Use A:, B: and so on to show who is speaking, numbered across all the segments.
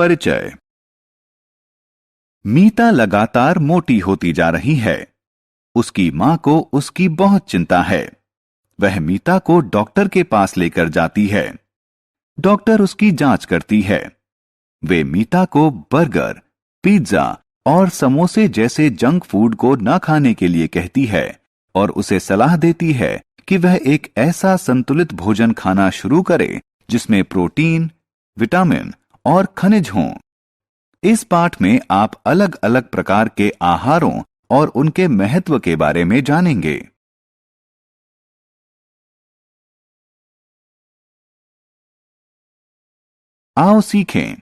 A: परिचय। मीता लगातार मोटी होती जा रही है। उसकी मां को उसकी बहुत चिंता है। वह मीता को डॉक्टर के पास लेकर जाती है। डॉक्टर उसकी जांच करती है। वे मीता को बर्गर, पिज्जा और समोसे जैसे जंक फूड को न खाने के लिए कहती है और उसे सलाह देती है कि वह एक ऐसा संतुलित भोजन खाना शुरू करे जिसमें प्रोटीन, विटामिन और खनिज हों। इस पाठ में आप अलग अलग प्रकार के आहारों और उनके महत्व के बारे में जानेंगे। आओ सीखें।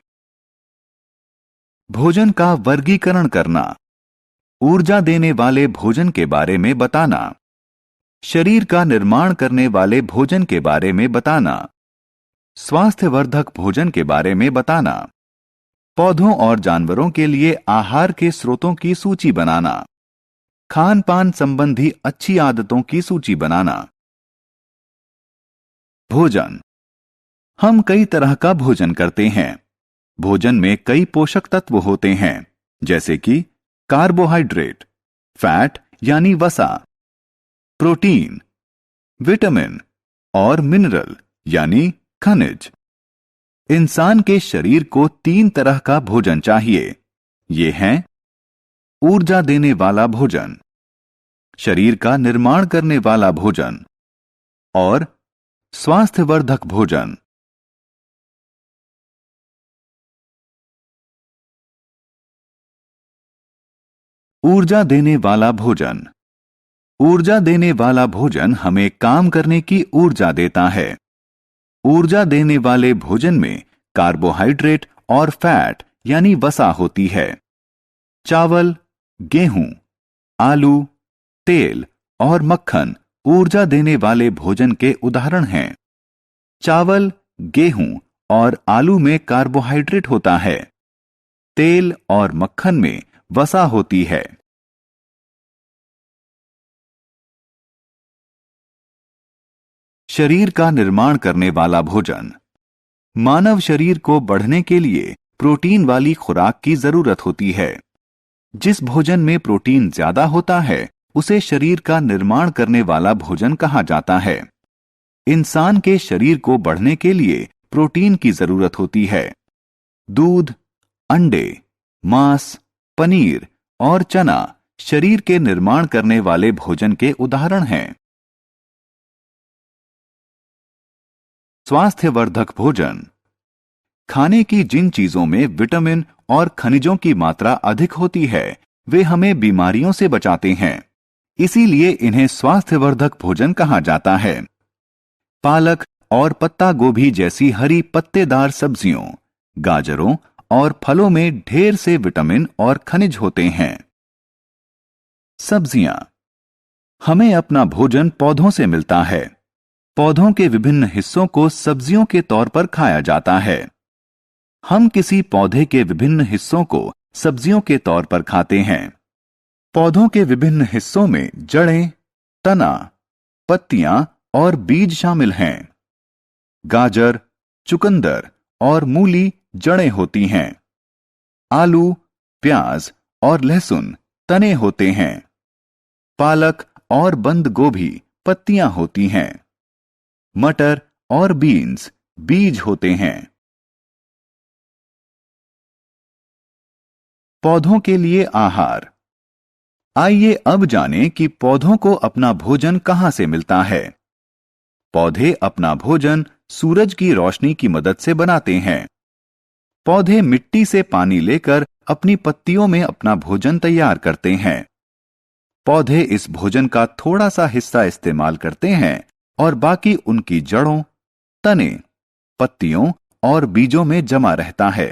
A: भोजन का वर्गीकरण करना, ऊर्जा देने वाले भोजन के बारे में बताना, शरीर का निर्माण करने वाले भोजन के बारे में बताना, स्वास्थ्यवर्धक भोजन के बारे में बताना, पौधों और जानवरों के लिए आहार के स्रोतों की सूची बनाना, खान पान संबंधी अच्छी आदतों की सूची बनाना। भोजन। हम कई तरह का भोजन करते हैं। भोजन में कई पोषक तत्व होते हैं, जैसे कि कार्बोहाइड्रेट, फैट यानी वसा, प्रोटीन, विटामिन और मिनरल यानी खनिज। इंसान के शरीर को 3 तरह का भोजन चाहिए। ये हैं ऊर्जा देने वाला भोजन, शरीर का निर्माण करने वाला भोजन और स्वास्थ्यवर्धक भोजन। ऊर्जा देने वाला भोजन। ऊर्जा देने वाला भोजन हमें काम करने की ऊर्जा देता है। ऊर्जा देने वाले भोजन में कार्बोहाइड्रेट और फैट यानी वसा होती है। चावल, गेहूं, आलू, तेल और मक्खन ऊर्जा देने वाले भोजन के उदाहरण हैं। चावल, गेहूं और आलू में कार्बोहाइड्रेट होता है। तेल और मक्खन में वसा होती है। शरीर का निर्माण करने वाला भोजन। मानव शरीर को बढ़ने के लिए प्रोटीन वाली खुराक की जरूरत होती है। जिस भोजन में प्रोटीन ज्यादा होता है उसे शरीर का निर्माण करने वाला भोजन कहा जाता है। इंसान के शरीर को बढ़ने के लिए प्रोटीन की जरूरत होती है। दूध, अंडे, मांस, पनीर और चना शरीर के निर्माण करने वाले भोजन के उदाहरण हैं। स्वास्थ्यवर्धक भोजन। खाने की जिन चीजों में विटामिन और खनिजों की मात्रा अधिक होती है वे हमें बीमारियों से बचाते हैं। इसीलिए इन्हें स्वास्थ्यवर्धक भोजन कहा जाता है। पालक और पत्ता गोभी जैसी हरी पत्तेदार सब्जियों, गाजरों और फलों में ढेर से विटामिन और खनिज होते हैं। सब्जियां। हमें अपना भोजन पौधों से मिलता है। पौधों के विभिन्न हिस्सों को सब्जियों के तौर पर खाया जाता है। हम किसी पौधे के विभिन्न हिस्सों को सब्जियों के तौर पर खाते हैं। पौधों के विभिन्न हिस्सों में जड़ें, तना, पत्तियां और बीज शामिल हैं। गाजर, चुकंदर और मूली जड़ें होती हैं। आलू, प्याज और लहसुन तने होते हैं। पालक और बंद गोभी पत्तियां होती हैं। मटर और बीन्स बीज होते हैं। पौधों के लिए आहार। आइए अब जानें कि पौधों को अपना भोजन कहां से मिलता है। पौधे अपना भोजन सूरज की रोशनी की मदद से बनाते हैं। पौधे मिट्टी से पानी लेकर अपनी पत्तियों में अपना भोजन तैयार करते हैं। पौधे इस भोजन का थोड़ा सा हिस्सा इस्तेमाल करते हैं और बाकी उनकी जड़ों, तने, पत्तियों और बीजों में जमा रहता है।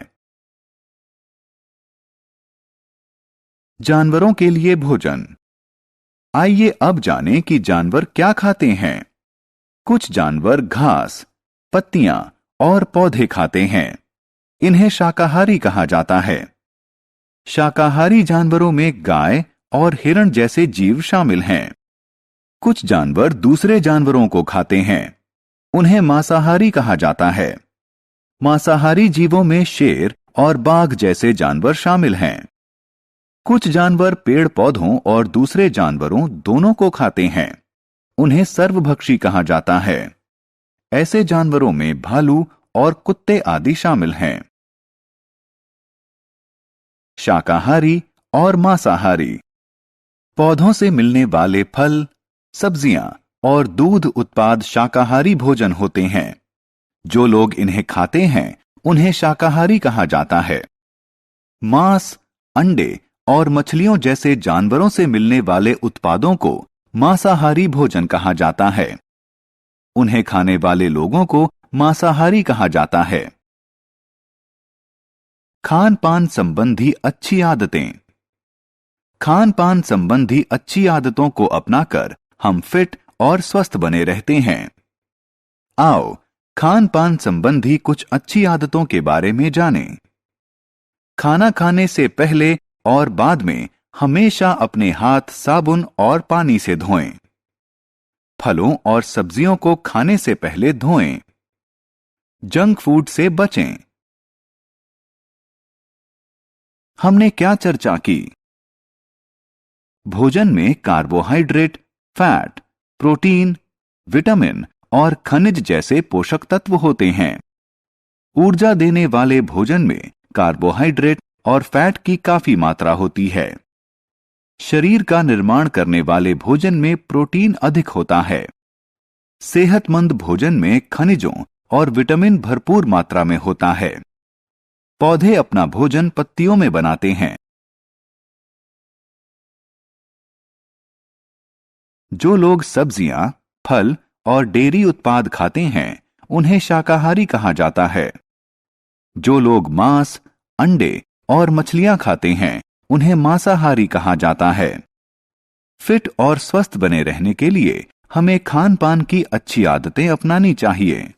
A: जानवरों के लिए भोजन। आइए अब जानें कि जानवर क्या खाते हैं। कुछ जानवर घास, पत्तियां और पौधे खाते हैं। इन्हें शाकाहारी कहा जाता है। शाकाहारी जानवरों में गाय और हिरण जैसे जीव शामिल हैं। कुछ जानवर दूसरे जानवरों को खाते हैं। उन्हें मांसाहारी कहा जाता है। मांसाहारी जीवों में शेर और बाघ जैसे जानवर शामिल हैं। कुछ जानवर पेड़ पौधों और दूसरे जानवरों दोनों को खाते हैं। उन्हें सर्वभक्षी कहा जाता है। ऐसे जानवरों में भालू और कुत्ते आदि शामिल हैं। शाकाहारी और मांसाहारी। पौधों से मिलने वाले फल, सब्जियां और दूध उत्पाद शाकाहारी भोजन होते हैं। जो लोग इन्हें खाते हैं उन्हें शाकाहारी कहा जाता है। मांस, अंडे और मछलियों जैसे जानवरों से मिलने वाले उत्पादों को मांसाहारी भोजन कहा जाता है। उन्हें खाने वाले लोगों को मांसाहारी कहा जाता है। खान पान संबंधी अच्छी आदतें। खान पान संबंधी अच्छी आदतों को अपनाकर हम फिट और स्वस्थ बने रहते हैं। आओ खान पान संबंधी कुछ अच्छी आदतों के बारे में जानें। खाना खाने से पहले और बाद में हमेशा अपने हाथ साबुन और पानी से धोएं। फलों और सब्जियों को खाने से पहले धोएं। जंक फूड से बचें। हमने क्या चर्चा की? भोजन में कार्बोहाइड्रेट, फैट, प्रोटीन, विटामिन और खनिज जैसे पोषक तत्व होते हैं। ऊर्जा देने वाले भोजन में कार्बोहाइड्रेट और फैट की काफी मात्रा होती है। शरीर का निर्माण करने वाले भोजन में प्रोटीन अधिक होता है। सेहतमंद भोजन में खनिजों और विटामिन भरपूर मात्रा में होता है। पौधे अपना भोजन पत्तियों में बनाते हैं। जो लोग सब्जियां, फल और डेयरी उत्पाद खाते हैं उन्हें शाकाहारी कहा जाता है। जो लोग मांस, अंडे और मछलियां खाते हैं उन्हें मांसाहारी कहा जाता है। फिट और स्वस्थ बने रहने के लिए हमें खान पान की अच्छी आदतें अपनानी चाहिए।